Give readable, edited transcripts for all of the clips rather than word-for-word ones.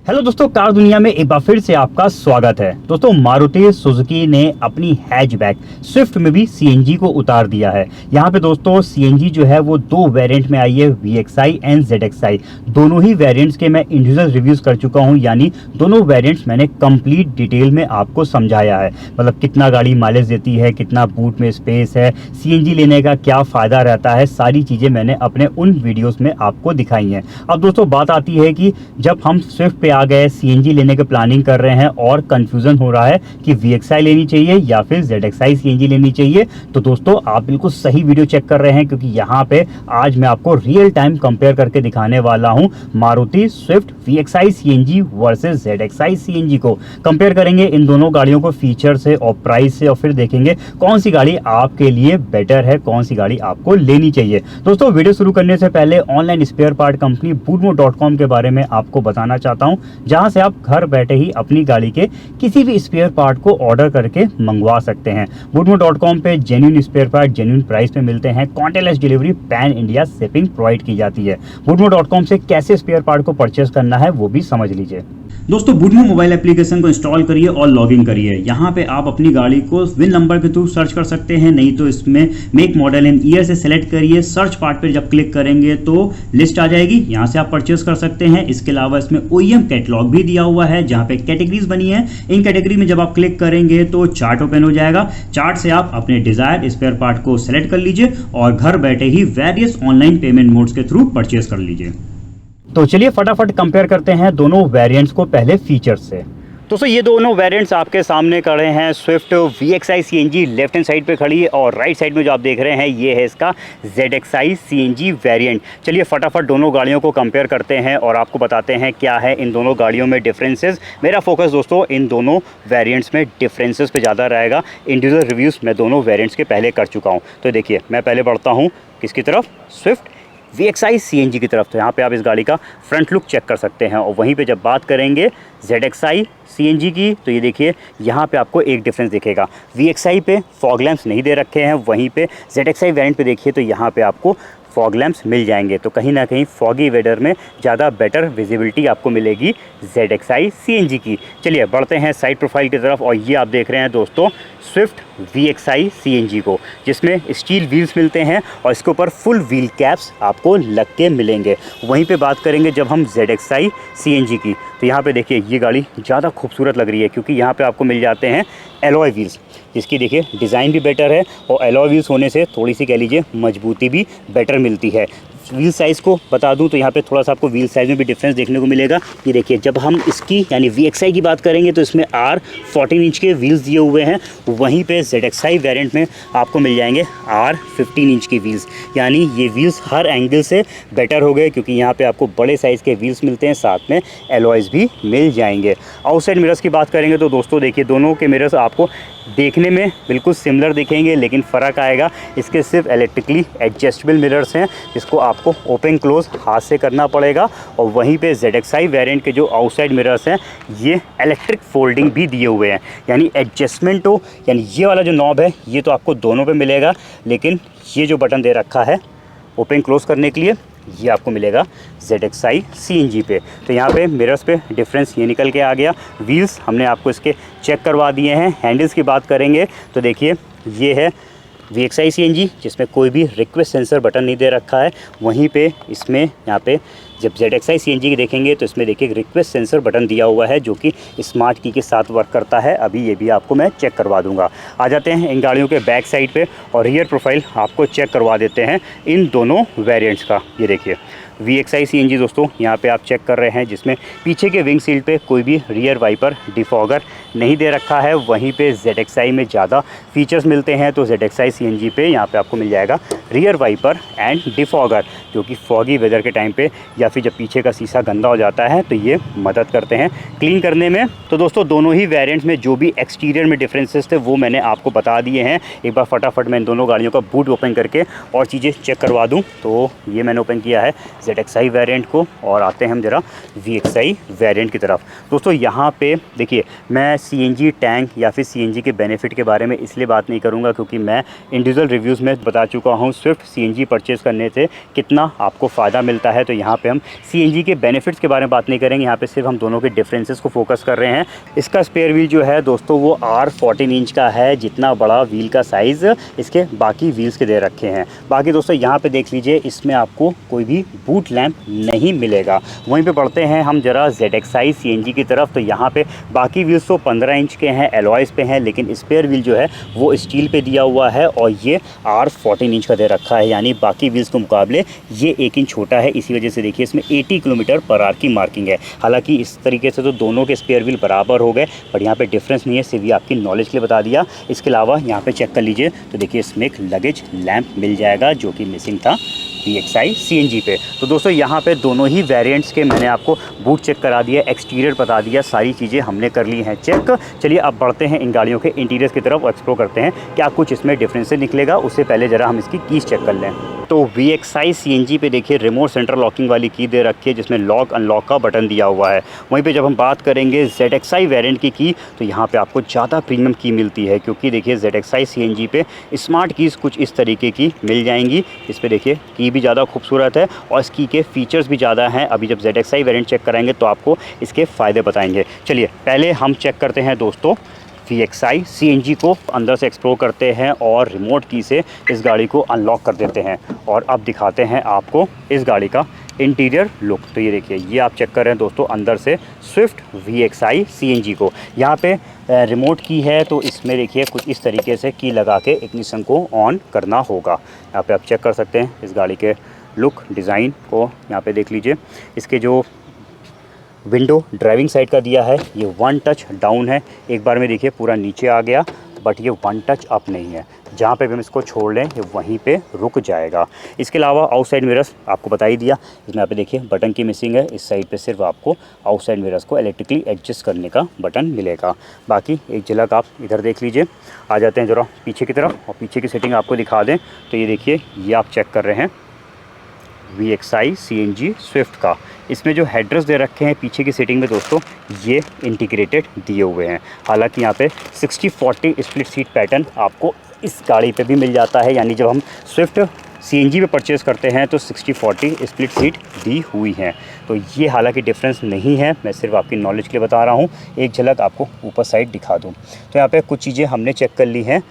Hello दोस्तों, car दुनिया में एक बार फिर से आपका स्वागत है। दोस्तों, मारुति सुजुकी ने अपनी हैचबैक स्विफ्ट में भी सीएनजी को उतार दिया है। यहाँ पे दोस्तों सीएनजी जो है वो दो वेरिएंट में आई है, VXI एंड ZXI। दोनों ही वेरिएंट्स के मैं इंडिविजुअल रिव्यूज कर चुका हूँ, यानी दोनों वेरिएंट्स मैंने कंप्लीट डिटेल में आपको समझाया है। मतलब कितना गाड़ी माइलेज देती है, कितना बूट में स्पेस है, सीएनजी लेने का क्या फायदा रहता है, सारी चीजें मैंने अपने उन वीडियोस में आपको दिखाई हैं। अब दोस्तों बात आती है कि जब हम स्विफ्ट पे आ गए, सीएनजी लेने की प्लानिंग कर रहे हैं और कंफ्यूजन हो रहा है कि VXI लेनी चाहिए या फिर ZXI सीएनजी लेनी चाहिए, तो दोस्तों आप बिल्कुल सही वीडियो चेक कर रहे हैं, क्योंकि यहाँ पे आज मैं आपको रियल टाइम कंपेयर करके दिखाने वाला हूँ Maruti Swift VXI CNG versus ZXI CNG को। कंपेयर करेंगे इन दोनों गाड़ियों को फीचर से और प्राइस से, और फिर देखेंगे कौन सी गाड़ी आपके लिए बेटर है, कौन सी गाड़ी आपको लेनी चाहिए। दोस्तों वीडियो शुरू करने से पहले online spare part company bootmo.com के बारे में आपको बताना चाहता हूं, जहां से आप घर बैठे ही अपनी गाड़ी के किसी भी स्पेयर पार्ट को ऑर्डर करके मंगवा सकते हैं। bootmo.com पे genuine spare part genuine price पे मिलते हैं। Contactless delivery, pan India shipping provide की जाती है। bootmo.com से कैसे स्पेयर पार्ट को परचेस करना है वो भी समझ लीजिए। दोस्तों bootmo मोबाइल एप्लीकेशन को इंस्टॉल करिए और लॉगिन करिए। यहाँ पे आप अपनी गाड़ी को विन नंबर के थ्रू सर्च कर सकते हैं, नहीं तो इसमें मेक, मॉडल एंड ईयर से सेलेक्ट करिए। सर्च पार्ट पे जब क्लिक करेंगे तो लिस्ट आ जाएगी, यहाँ से आप परचेस कर सकते हैं। इसके अलावा इसमें OEM कैटलॉग भी दिया हुआ है, जहाँ पे कैटेगरीज बनी है। इन कैटेगरी में जब आप क्लिक करेंगे तो चार्ट ओपन हो जाएगा। चार्ट से आप अपने डिजायर स्पेयर पार्ट को सेलेक्ट कर लीजिए और घर बैठे ही वेरियस ऑनलाइन पेमेंट मोड्स के थ्रू परचेस कर लीजिए। तो चलिए फटाफट कंपेयर करते हैं दोनों वेरिएंट्स को, पहले फीचर्स से। दोस्तों ये दोनों वेरिएंट्स आपके सामने खड़े हैं। Swift VXI CNG left hand side पे खड़ी है और राइट साइड में जो आप देख रहे हैं ये है इसका ZXI CNG वेरिएंट। चलिए फटाफट दोनों गाड़ियों को कंपेयर करते हैं और आपको बताते हैं क्या है इन दोनों गाड़ियों में डिफरेंसेस। मेरा फोकस दोस्तों इन दोनों वेरिएंट्स में डिफरेंसेस पे ज़्यादा रहेगा। इंडिविजुअल रिव्यूज़ मैं दोनों वेरिएंट्स के पहले कर चुका हूँ। तो देखिए मैं पहले बढ़ता हूँ किसकी तरफ, स्विफ्ट VXI CNG की तरफ। तो यहाँ पे आप इस गाड़ी का फ्रंट लुक चेक कर सकते हैं। और वहीं पे जब बात करेंगे ZXI CNG की, तो ये देखिए यहाँ पे आपको एक डिफरेंस दिखेगा। VXI पे फॉग लैंप्स नहीं दे रखे हैं, वहीं पे ZXI वेरिएंट पे देखिए तो यहाँ पे आपको फॉग लैंप्स मिल जाएंगे। तो कहीं ना कहीं फॉगी वेदर में ज़्यादा बेटर विजिबिलिटी आपको मिलेगी ZXI CNG की। चलिए बढ़ते हैं साइड प्रोफाइल की तरफ, और ये आप देख रहे हैं दोस्तों स्विफ्ट VXI CNG को, जिसमें स्टील व्हील्स मिलते हैं और इसके ऊपर फुल व्हील कैप्स आपको लग के मिलेंगे। वहीं पे बात करेंगे जब हम ZXI CNG की, तो यहाँ पे देखिए ये गाड़ी ज़्यादा खूबसूरत लग रही है, क्योंकि यहाँ पे आपको मिल जाते हैं एलॉय व्हील्स, जिसकी देखिए डिज़ाइन भी बेटर है और एलॉय व्हील्स होने से थोड़ी सी कह लीजिए मजबूती भी बेटर मिलती है। व्हील साइज़ को बता दूं तो यहाँ पे थोड़ा सा आपको व्हील साइज़ में भी डिफरेंस देखने को मिलेगा। ये देखिए जब हम इसकी यानी VXI की बात करेंगे तो इसमें R14 इंच के व्हील्स दिए हुए हैं, वहीं पे ZXI वेरिएंट में आपको मिल जाएंगे R15 इंच की व्हील्स। यानी ये व्हील्स हर एंगल से बेटर हो गए, क्योंकि यहाँ पे आपको बड़े साइज़ के व्हील्स मिलते हैं, साथ में एलॉयज़ भी मिल जाएंगे। आउटसाइड मिरर्स की बात करेंगे तो दोस्तों देखिए दोनों के मिरर्स आपको देखने में बिल्कुल सिमिलर दिखेंगे, लेकिन फ़र्क आएगा इसके सिर्फ इलेक्ट्रिकली एडजस्टेबल मिरर्स हैं, जिसको आपको ओपन क्लोज हाथ से करना पड़ेगा। और वहीं पे ZXI वेरिएंट के जो आउटसाइड मिरर्स हैं ये इलेक्ट्रिक फोल्डिंग भी दिए हुए हैं, यानी एडजस्टमेंट हो, यानी ये वाला जो नॉब है ये तो आपको दोनों पे मिलेगा, लेकिन ये जो बटन दे रखा है ओपन क्लोज करने के लिए ये आपको मिलेगा ZXI CNG पे। तो यहाँ पे मिरर्स पे डिफरेंस ये निकल के आ गया। व्हील्स हमने आपको इसके चेक करवा दिए हैं। हैंडल्स की बात करेंगे तो देखिए ये है VXI CNG, जिसमें कोई भी रिक्वेस्ट सेंसर बटन नहीं दे रखा है। वहीं पे इसमें यहाँ पे जब ZXI CNG की देखेंगे तो इसमें देखिए रिक्वेस्ट सेंसर बटन दिया हुआ है, जो कि स्मार्ट की के साथ वर्क करता है। अभी ये भी आपको मैं चेक करवा दूंगा। आ जाते हैं इन गाड़ियों के बैक साइड पे और रियर प्रोफाइल आपको चेक करवा देते हैं इन दोनों वेरिएंट्स का। ये देखिए VXI CNG दोस्तों यहाँ पे आप चेक कर रहे हैं, जिसमें पीछे के विंग सील पे कोई भी रियर वाइपर डिफॉगर नहीं दे रखा है। वहीं पे ZXI में ज़्यादा फीचर्स मिलते हैं, तो ZXI CNG पे यहाँ पे आपको मिल जाएगा रियर वाइपर एंड डिफॉगर, जो कि फॉगी वेदर के टाइम पे या फिर जब पीछे का शीशा गंदा हो जाता है तो ये मदद करते हैं क्लीन करने में। तो दोस्तों दोनों ही वेरिएंट्स में जो भी एक्सटीरियर में डिफरेंसेस थे वो मैंने आपको बता दिए हैं। एक बार फटाफट मैं इन दोनों गाड़ियों का बूट ओपन करके और चीज़ें चेक करवा दूँ। तो ये मैंने ओपन किया है ZXi वेरिएंट को और आते हैं हम ज़रा VXi वेरिएंट की तरफ। दोस्तों यहाँ पे देखिए, मैं CNG टैंक या फिर CNG के बेनिफिट के बारे में इसलिए बात नहीं करूँगा क्योंकि मैं इंडिविजुअल रिव्यूज़ में बता चुका हूँ स्विफ्ट CNG परचेज़ करने से कितना आपको फ़ायदा मिलता है। तो यहाँ पे हम CNG के बेनिफिट्स के बारे में बात नहीं करेंगे, यहाँ पे सिर्फ हम दोनों के डिफरेंसेस को फोकस कर रहे हैं। इसका स्पेयर व्हील जो है दोस्तों वो R14 इंच का है, जितना बड़ा व्हील का साइज़ इसके बाकी व्हील्स के दे रखे हैं। बाकी दोस्तों यहाँ पे देख लीजिए, इसमें आपको कोई भी बूट लैंप नहीं मिलेगा। वहीं पे बढ़ते हैं हम ज़रा ZXi CNG की तरफ। तो यहाँ पे बाकी व्हील्स तो 15 इंच के हैं, एलॉयज़ पे हैं, लेकिन स्पेयर व्हील जो है वो स्टील पे दिया हुआ है और ये R14 इंच का दे रखा है, यानी बाकी व्हील्स के मुकाबले ये 1 इंच छोटा है। इसी वजह से देखिए इसमें 80 km/h की मार्किंग है। हालांकि इस तरीके से तो दोनों के स्पेयर व्हील बराबर हो गए, पर यहाँ पे डिफरेंस नहीं है, सिर्फ ये आपकी नॉलेज के लिए बता दिया। इसके अलावा यहाँ पे चेक कर लीजिए तो देखिए इसमें एक लगेज लैंप मिल जाएगा जो कि मिसिंग था VXi CNG पे। तो दोस्तों यहाँ पे दोनों ही वेरिएंट्स के मैंने आपको बूट चेक करा दिया, एक्सटीरियर बता दिया, सारी चीज़ें हमने कर ली हैं चेक। चलिए अब बढ़ते हैं इन गाड़ियों के इंटीरियर्स की तरफ, एक्सप्लोर करते हैं क्या कुछ इसमें डिफरेंसेस निकलेगा। उससे पहले ज़रा हम इसकी कीज़ चेक कर लें। तो VXi CNG पे देखिए रिमोट सेंटर लॉकिंग वाली की दे रखी है, जिसमें लॉक अनलॉक का बटन दिया हुआ है। वहीं पे जब हम बात करेंगे ZXi वेरिएंट की तो यहाँ पे आपको ज़्यादा प्रीमियम की मिलती है, क्योंकि देखिए ZXi CNG पे स्मार्ट कीज़ कुछ इस तरीके की मिल जाएंगी। इस पर देखिए की भी ज़्यादा खूबसूरत है और इस की के फीचर्स भी ज़्यादा हैं। अभी जब ZXi वेरिएंट चेक कराएंगे तो आपको इसके फ़ायदे बताएंगे। चलिए पहले हम चेक करते हैं दोस्तों VXi CNG को, अंदर से एक्सप्लोर करते हैं और रिमोट की से इस गाड़ी को अनलॉक कर देते हैं और अब दिखाते हैं आपको इस गाड़ी का इंटीरियर लुक। तो ये देखिए, ये आप चेक कर रहे हैं दोस्तों अंदर से स्विफ्ट VXi CNG को। यहाँ पे रिमोट की है, तो इसमें देखिए कुछ इस तरीके से की लगा के इग्निशन को ऑन करना होगा। यहाँ पे आप चेक कर सकते हैं इस गाड़ी के लुक डिज़ाइन को। यहाँ पे देख लीजिए इसके जो विंडो ड्राइविंग साइड का दिया है ये 1 टच डाउन है। एक बार में देखिए पूरा नीचे आ गया, बट ये 1 टच अप नहीं है। जहाँ पे भी हम इसको छोड़ लें ये वहीं पे रुक जाएगा। इसके अलावा आउटसाइड मिरर्स आपको बता ही दिया, इसमें यहाँ पे देखिए बटन की मिसिंग है। इस साइड पे सिर्फ आपको आउटसाइड मिरर्स को इलेक्ट्रिकली एडजस्ट करने का बटन मिलेगा। बाकी एक झलक आप इधर देख लीजिए। आ जाते हैं ज़रा पीछे की तरफ और पीछे की सेटिंग आपको दिखा दें तो ये देखिए, ये आप चेक कर रहे हैं VXi CNG स्विफ्ट का। इसमें जो हेडरेस्ट दे रखे हैं पीछे की सीटिंग में दोस्तों ये इंटीग्रेटेड दिए हुए हैं। हालांकि यहाँ पे 60-40 स्प्लिट सीट पैटर्न आपको इस गाड़ी पे भी मिल जाता है, यानी जब हम स्विफ्ट CNG पे परचेज़ करते हैं तो 60-40 स्प्लिट सीट दी हुई हैं। तो ये हालांकि डिफरेंस नहीं है, मैं सिर्फ आपकी नॉलेज के लिए बता रहा हूँ। एक झलक आपको ऊपर साइड दिखा दूँ तो यहाँ पर कुछ चीज़ें हमने चेक कर ली हैं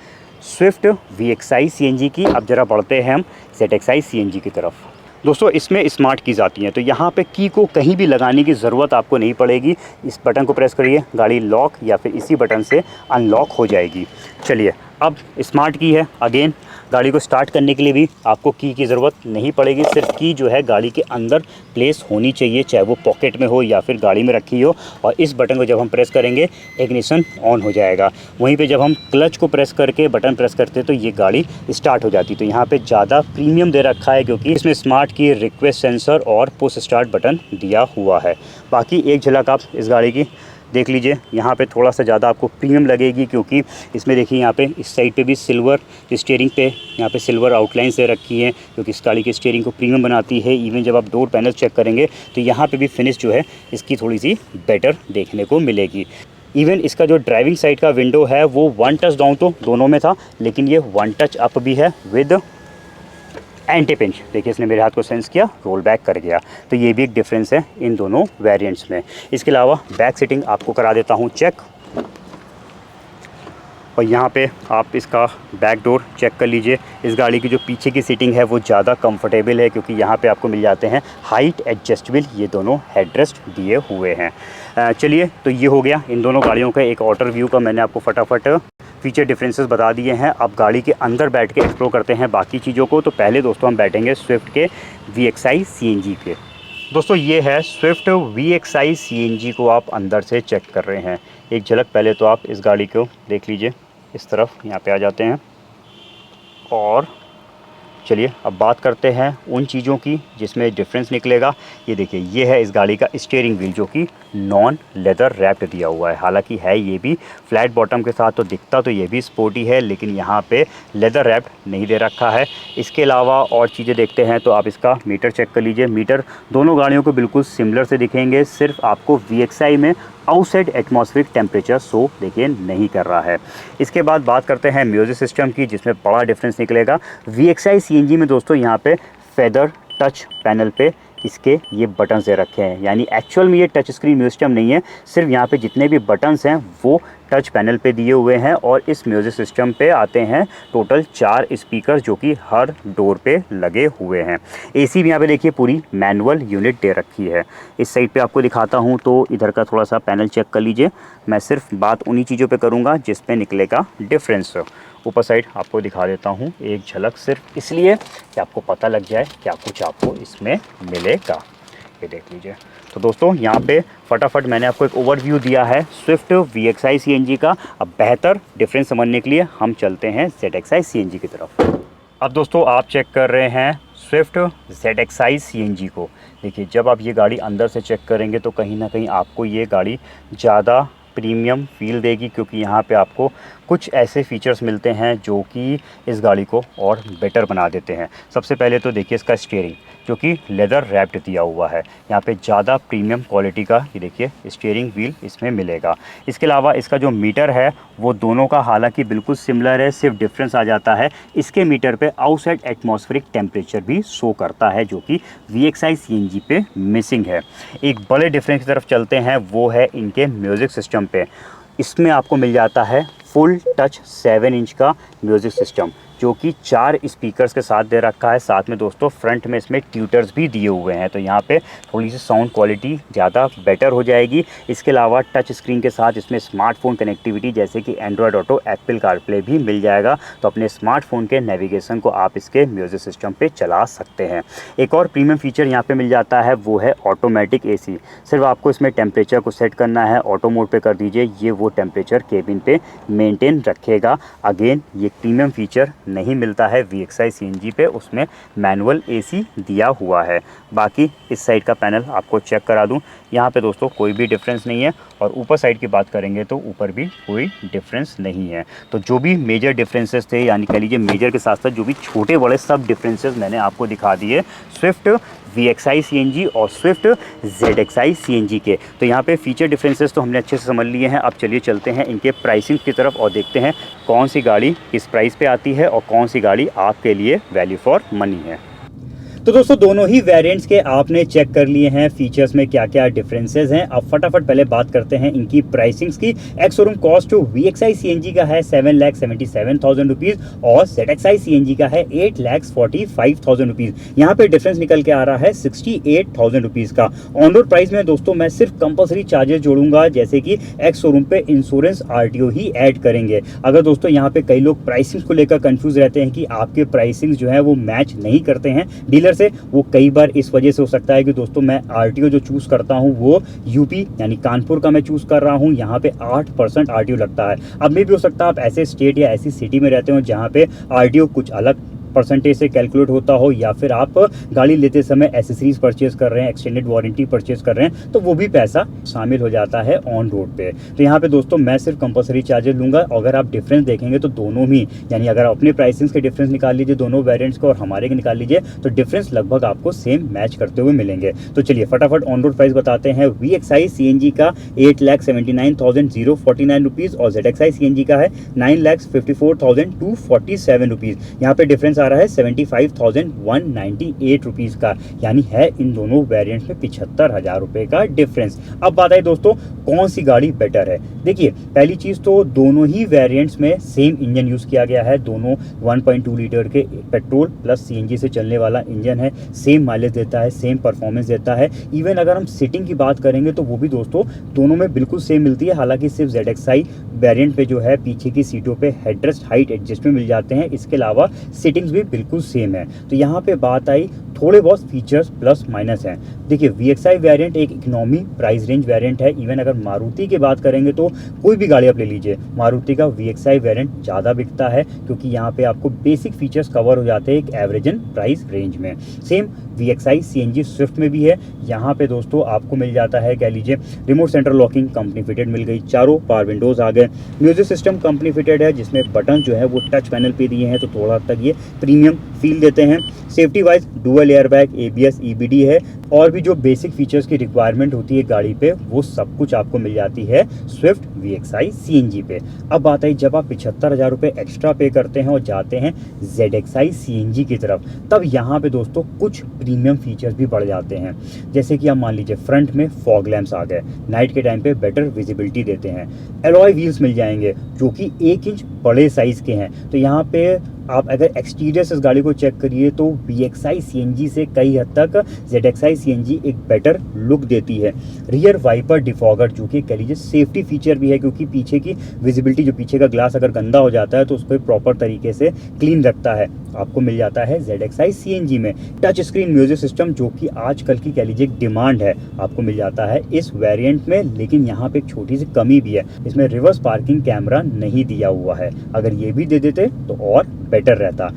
स्विफ्ट VXi CNG की। अब ज़रा बढ़ते हैं हम ZXi CNG की तरफ। दोस्तों इसमें स्मार्ट कीज़ आती हैं, तो यहाँ पे की को कहीं भी लगाने की ज़रूरत आपको नहीं पड़ेगी। इस बटन को प्रेस करिए, गाड़ी लॉक या फिर इसी बटन से अनलॉक हो जाएगी। चलिए अब स्मार्ट की है, अगेन गाड़ी को स्टार्ट करने के लिए भी आपको की ज़रूरत नहीं पड़ेगी। सिर्फ की जो है गाड़ी के अंदर प्लेस होनी चाहिए, चाहे वो पॉकेट में हो या फिर गाड़ी में रखी हो, और इस बटन को जब हम प्रेस करेंगे इग्निशन ऑन हो जाएगा। वहीं पे जब हम क्लच को प्रेस करके बटन प्रेस करते हैं तो ये गाड़ी स्टार्ट हो जाती है। तो यहाँ पे ज़्यादा प्रीमियम दे रखा है क्योंकि इसमें स्मार्ट की, रिक्वेस्ट सेंसर और पुश स्टार्ट बटन दिया हुआ है। बाकी एक झलक आप इस गाड़ी की देख लीजिए, यहाँ पे थोड़ा सा ज़्यादा आपको प्रीमियम लगेगी क्योंकि इसमें देखिए यहाँ पे इस साइड पे भी सिल्वर स्टीयरिंग पे यहाँ पे सिल्वर आउटलाइन से रखी है, क्योंकि इस गाड़ी की स्टीयरिंग को प्रीमियम बनाती है। इवन जब आप डोर पैनल चेक करेंगे तो यहाँ पे भी फिनिश जो है इसकी थोड़ी सी बेटर देखने को मिलेगी। इवन इसका जो ड्राइविंग साइड का विंडो है वो 1 टच डाउन तो दोनों में था, लेकिन ये 1 टच अप भी है विद एंटी पिंच। देखिए इसने मेरे हाथ को सेंस किया, रोल बैक कर गया। तो ये भी एक डिफरेंस है इन दोनों वेरिएंट्स में। इसके अलावा बैक सीटिंग आपको करा देता हूँ चेक, और यहाँ पे आप इसका बैक डोर चेक कर लीजिए। इस गाड़ी की जो पीछे की सीटिंग है वो ज़्यादा कंफर्टेबल है क्योंकि यहाँ पे आपको मिल जाते हैं हाइट एडजस्टेबल ये दोनों हेडरेस्ट दिए हुए हैं। चलिए तो ये हो गया इन दोनों गाड़ियों का एक आउटर व्यू का, मैंने आपको फटाफट फीचर डिफरेंसेस बता दिए हैं। अब गाड़ी के अंदर बैठ के एक्सप्लोर करते हैं बाकी चीज़ों को। तो पहले दोस्तों हम बैठेंगे स्विफ्ट के VXi CNG पे। दोस्तों ये है स्विफ्ट VXi CNG को आप अंदर से चेक कर रहे हैं। एक झलक पहले तो आप इस गाड़ी को देख लीजिए। इस तरफ यहाँ पे आ जाते हैं और चलिए अब बात करते हैं उन चीज़ों की जिसमें डिफरेंस निकलेगा। ये देखिए, ये है इस गाड़ी का स्टीयरिंग व्हील जो कि नॉन लेदर रैप्ड दिया हुआ है। हालांकि है ये भी फ्लैट बॉटम के साथ, तो दिखता तो ये भी स्पोर्टी है, लेकिन यहाँ पे लेदर रैप्ड नहीं दे रखा है। इसके अलावा और चीज़ें देखते हैं तो आप इसका मीटर चेक कर लीजिए। मीटर दोनों गाड़ियों को बिल्कुल सिमिलर से दिखेंगे, सिर्फ आपको VXI में आउटसाइड एटमॉस्फेरिक टेम्परेचर शो देखिए नहीं कर रहा है। इसके बाद बात करते हैं म्यूजिक सिस्टम की, जिसमें बड़ा डिफरेंस निकलेगा। VXI CNG में दोस्तों यहाँ पे फेदर टच पैनल पे इसके ये बटन्स दे रखे हैं, यानी एक्चुअल में ये टच स्क्रीन म्यूजिक सिस्टम नहीं है। सिर्फ यहाँ पे जितने भी बटन्स हैं वो टच पैनल पे दिए हुए हैं, और इस म्यूजिक सिस्टम पे आते हैं टोटल 4 स्पीकर जो कि हर डोर पे लगे हुए हैं। AC भी यहाँ पे देखिए पूरी मैनुअल यूनिट दे रखी है। इस साइड पे आपको दिखाता हूँ तो इधर का थोड़ा सा पैनल चेक कर लीजिए। मैं सिर्फ बात उन्हीं चीज़ों पे करूँगा जिस पे निकलेगा डिफरेंस। ऊपर साइड आपको दिखा देता हूँ एक झलक, सिर्फ इसलिए कि आपको पता लग जाए क्या कुछ आपको इसमें मिलेगा। ये देख लीजिए। तो दोस्तों यहाँ पे फटाफट मैंने आपको एक ओवरव्यू दिया है स्विफ्ट VXI CNG का। अब बेहतर डिफरेंस समझने के लिए हम चलते हैं ZXI CNG की तरफ। अब दोस्तों आप चेक कर रहे हैं स्विफ्ट ZXI CNG को। देखिए, जब आप ये गाड़ी अंदर से चेक करेंगे तो कहीं ना कहीं आपको ये गाड़ी ज़्यादा प्रीमियम फील देगी, क्योंकि यहाँ पे आपको कुछ ऐसे फीचर्स मिलते हैं जो कि इस गाड़ी को और बेटर बना देते हैं। सबसे पहले तो देखिए इसका स्टीयरिंग जो कि लेदर रैप्ड दिया हुआ है। यहाँ पे ज़्यादा प्रीमियम क्वालिटी का ये देखिए स्टीयरिंग व्हील इसमें मिलेगा। इसके अलावा इसका जो मीटर है वो दोनों का हालांकि बिल्कुल सिमिलर है, सिर्फ डिफरेंस आ जाता है इसके मीटर पे आउटसाइड एटमॉस्फेरिक टेम्परेचर भी शो करता है, जो कि VXI CNG पे मिसिंग है। एक बड़े डिफरेंस की तरफ चलते हैं, वो है इनके म्यूज़िक सिस्टम पे। इसमें आपको मिल जाता है फुल टच 7 इंच का म्यूज़िक सिस्टम जो कि 4 स्पीकर्स के साथ दे रखा है। साथ में दोस्तों फ्रंट में इसमें ट्यूटर्स भी दिए हुए हैं, तो यहाँ पे थोड़ी सी साउंड क्वालिटी ज़्यादा बेटर हो जाएगी। इसके अलावा टच स्क्रीन के साथ इसमें स्मार्टफोन कनेक्टिविटी जैसे कि एंड्रॉयड ऑटो, एप्पल कारप्ले भी मिल जाएगा, तो अपने स्मार्टफोन के नेविगेशन को आप इसके म्यूज़िक सिस्टम पर चला सकते हैं। एक और प्रीमियम फीचर यहाँ पर मिल जाता है, वो है ऑटोमेटिक AC। सिर्फ आपको इसमें टेम्परेचर को सेट करना है, ऑटो मोड पर कर दीजिए, ये वो टेम्परेचर केबिन पे मेंटेन रखेगा। अगेन ये प्रीमियम फीचर नहीं मिलता है VXI CNG पे, उसमें मैनुअल AC दिया हुआ है। बाकी इस साइड का पैनल आपको चेक करा दूं, यहाँ पे दोस्तों कोई भी डिफरेंस नहीं है, और ऊपर साइड की बात करेंगे तो ऊपर भी कोई डिफरेंस नहीं है। तो जो भी मेजर डिफरेंसेस थे, यानी कह लीजिए मेजर के साथ साथ जो भी छोटे बड़े सब डिफरेंसेस मैंने आपको दिखा दिए स्विफ्ट VXI CNG और स्विफ्ट ZXI CNG के। तो यहाँ पे फीचर डिफरेंसेस तो हमने अच्छे से समझ लिए हैं। अब चलिए चलते हैं इनके प्राइसिंग की तरफ और देखते हैं कौन सी गाड़ी किस प्राइस पे आती है और कौन सी गाड़ी आपके लिए वैल्यू फॉर मनी है। तो दोस्तों दोनों ही वेरिएंट्स के आपने चेक कर लिए हैं फीचर्स में क्या क्या डिफरेंसेस हैं। अब फटाफट पहले बात करते हैं इनकी प्राइसिंग्स की। Ex showroom cost VXI CNG का है 7,77,000 रुपीज़ और ZXI CNG का है 8,45,000 रुपीज़। यहाँ पे डिफरेंस निकल के आ रहा है 68,000 रुपीज़ का। ऑन रोड प्राइस में दोस्तों मैं सिर्फ कंपलसरी चार्जेस जोड़ूंगा, जैसे कि एक्स शोरूम पे इंश्योरेंस RTO ही ऐड करेंगे। अगर दोस्तों यहाँ पे कई लोग प्राइसिंग को लेकर कंफ्यूज रहते हैं कि आपके प्राइसिंग जो है वो मैच नहीं करते हैं डीलर से, वो कई बार इस वजह से हो सकता है कि दोस्तों मैं RTO जो चूज करता हूं वो यूपी यानी कानपुर का मैं चूज कर रहा हूं, यहाँ पे 8% RTO लगता है। अब में भी हो सकता है आप ऐसे स्टेट या ऐसी सिटी में रहते हो जहाँ पे RTO कुछ अलग परसेंटेज से कैलकुलेट होता हो, या फिर आप गाड़ी लेते समय एसेसरीज परचेज कर रहे हैं, एक्सटेंडेड वारंटी परचेज कर रहे हैं, तो वो भी पैसा शामिल हो जाता है ऑन रोड पे। तो यहाँ पे दोस्तों मैं सिर्फ कंपलसरी चार्जेस लूंगा। अगर आप डिफरेंस देखेंगे तो दोनों ही, यानी अगर आप अपने प्राइसिंग्स के डिफरेंस निकाल लीजिए दोनों वेरिएंट्स को और हमारे के निकाल लीजिए, तो डिफरेंस लगभग आपको सेम मैच करते हुए मिलेंगे। तो चलिए फटाफट ऑन रोड प्राइस बताते हैं। VXI CNG का 8,79,049 रुपीज़ और ZXI CNG का है 9,54,247 रुपीज़। यहाँ पे डिफरेंस आ रहा है 75,198 रुपीज़ का, यानी है इन दोनों वेरिएंट्स में 75,000 रुपए का डिफरेंस। अब बात आई दोस्तों कौन सी गाड़ी बेटर है। देखिए पहली चीज़ तो दोनों ही वेरिएंट्स में सेम इंजन यूज़ किया गया है। दोनों 1.2 लीटर के पेट्रोल प्लस CNG से चलने वाला इंजन है, सेम माइलेज देता है, सेम परफॉर्मेंस देता है। इवन अगर हम सीटिंग की बात करेंगे तो वो भी दोस्तों दोनों में बिल्कुल सेम मिलती है। हालांकि सिर्फ ZXI वेरिएंट पे जो है पीछे की सीटों पे हेडरेस्ट हाइट एडजस्टमेंट मिल जाते हैं, इसके अलावा सीटिंग्स भी बिल्कुल सेम है। तो यहाँ पे बात आई थोड़े बहुत फीचर्स प्लस माइनस हैं। देखिए VXI वेरिएंट एक इकोनॉमी प्राइस रेंज वेरिएंट है। इवन अगर मारुति की बात करेंगे तो कोई भी गाड़ी आप ले लीजिए, मारुति का VXI वेरिएंट ज़्यादा बिकता है क्योंकि यहाँ पे आपको बेसिक फीचर्स कवर हो जाते हैं एक एवरेजन प्राइस रेंज में। सेम VXI CNG स्विफ्ट में भी है। यहाँ पे दोस्तों आपको मिल जाता है, कह लीजिए remote centre locking company fitted मिल गई, चारों पावर विंडोज आ गए, म्यूजिक सिस्टम कंपनी फिटेड है जिसमें बटन जो है वो टच पैनल पे दिए हैं तो थोड़ा तक ये प्रीमियम फील देते हैं। Safety wise dual airbag, ABS EBD है और भी जो बेसिक फीचर्स की रिक्वायरमेंट होती है गाड़ी पे वो सब कुछ आपको मिल जाती है स्विफ्ट VXI CNG पे। अब बात आई जब आप 75,000 रुपये एक्स्ट्रा पे करते हैं और जाते हैं ZXI CNG की तरफ, तब यहाँ पे दोस्तों कुछ प्रीमियम फीचर्स भी बढ़ जाते हैं। जैसे कि आप मान लीजिए फ्रंट में फॉग लैंप्स आ गए, नाइट के टाइम पे बेटर विजिबिलिटी देते हैं, एलॉय व्हील्स मिल जाएंगे जो कि 1 इंच बड़े साइज़ के हैं। तो यहाँ पे आप अगर एक्सटीरियर से इस गाड़ी को चेक करिए तो VXI CNG से कई हद तक ZXI CNG एक बेटर लुक देती है। रियर वाइपर डिफॉगर जो कि कह लीजिए सेफ्टी फीचर भी है क्योंकि पीछे की विजिबिलिटी, जो पीछे का ग्लास अगर गंदा हो जाता है तो उसको प्रॉपर तरीके से क्लीन रखता है, आपको मिल जाता है ZXI CNG में। टच स्क्रीन म्यूजिक सिस्टम जो कि आजकल की कह लीजिए डिमांड है, आपको मिल जाता है इस वेरिएंट में। लेकिन यहाँ पे एक छोटी सी कमी भी है, इसमें रिवर्स पार्किंग कैमरा नहीं दिया हुआ है, अगर ये भी दे देते तो और बेटर रहता।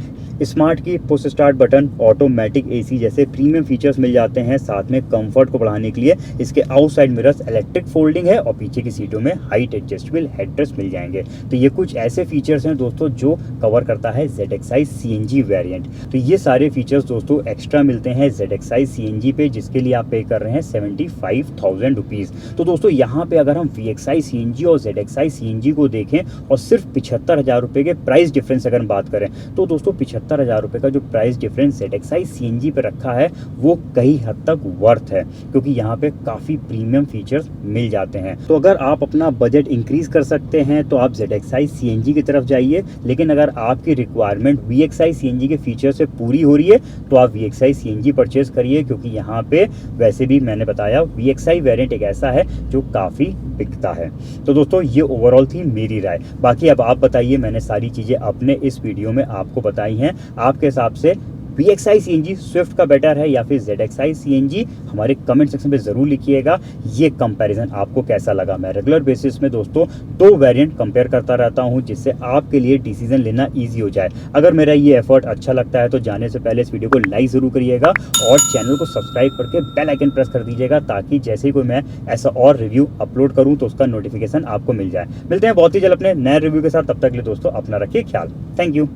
स्मार्ट की push start button, automatic AC जैसे प्रीमियम फीचर्स मिल जाते हैं। साथ में कंफर्ट को बढ़ाने के लिए इसके आउटसाइड मिरर्स इलेक्ट्रिक फोल्डिंग है और पीछे की सीटों में हाइट एडजस्टेबल हेडरेस्ट मिल जाएंगे। तो ये कुछ ऐसे फीचर्स हैं दोस्तों जो कवर करता है ZXI CNG वेरिएंट। तो ये सारे फीचर्स दोस्तों एक्स्ट्रा मिलते हैं ZXI CNG पे, जिसके लिए आप पे कर रहे हैं 75,000 रुपीज़। तो दोस्तों यहाँ पे अगर हम VXI CNG और ZXI CNG को देखें और सिर्फ 75,000 रुपये के प्राइस डिफरेंस अगर बात करें तो दोस्तों 75,000 रुपये का जो प्राइस डिफरेंस ZXI CNG पे रखा है वो कई हद तक वर्थ है क्योंकि यहाँ पे काफ़ी प्रीमियम फीचर्स मिल जाते हैं। तो अगर आप अपना बजट इंक्रीज कर सकते हैं तो आप ZXI CNG की तरफ जाइए, लेकिन अगर आपकी रिक्वायरमेंट VXI CNG के फीचर से पूरी हो रही है तो आप VXI CNG परचेज करिए क्योंकि यहाँ पे वैसे भी मैंने बताया VXI वेरिएंट एक ऐसा है जो काफ़ी बिकता है। तो दोस्तों ये ओवरऑल थी मेरी राय। बाकी अब आप बताइए, मैंने सारी चीज़ें अपने इस वीडियो में आपको बताई हैं, आपके हिसाब से VXI CNG स्विफ्ट का बेटर है या फिर ZXI CNG? हमारे कमेंट सेक्शन पे ज़रूर लिखिएगा ये कंपैरिजन आपको कैसा लगा। मैं रेगुलर बेसिस में दोस्तों 2 वेरिएंट कंपेयर करता रहता हूँ जिससे आपके लिए डिसीजन लेना ईजी हो जाए। अगर मेरा ये एफर्ट अच्छा लगता है तो जाने से पहले इस वीडियो को लाइक ज़रूर करिएगा और चैनल को सब्सक्राइब करके बेल आइकन प्रेस कर दीजिएगा ताकि जैसे ही कोई मैं ऐसा और रिव्यू अपलोड करूँ तो उसका नोटिफिकेशन आपको मिल जाए। मिलते हैं बहुत ही जल्द अपने नए रिव्यू के साथ, तब तक के लिए दोस्तों अपना रखिए ख्याल। Thank you.